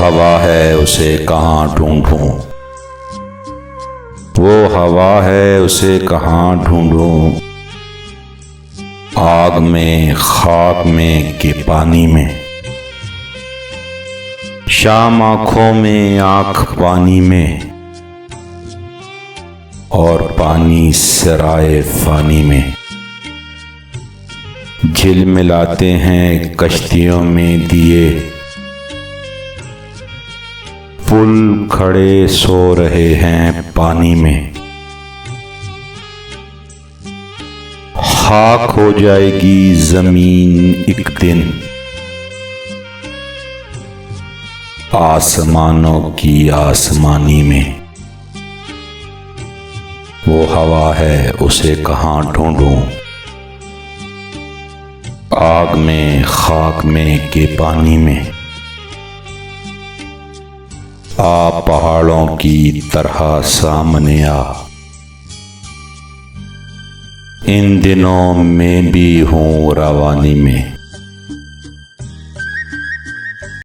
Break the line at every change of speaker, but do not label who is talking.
हवा है उसे कहाँ ढूंढूं, वो हवा है उसे कहाँ ढूंढूं। आग में, खाक में कि पानी में, शाम आँखों में आँख पानी में, और पानी सराय फानी में। झिलमिलाते हैं कश्तियों में दिए, पुल खड़े सो रहे हैं पानी में। खाक हो जाएगी जमीन एक दिन, आसमानों की आसमानी में। वो हवा है उसे कहाँ ढूंढूं, आग में, खाक में कि पानी में। आ पहाड़ों की तरह सामने आ, इन दिनों में भी हूँ रवानी में।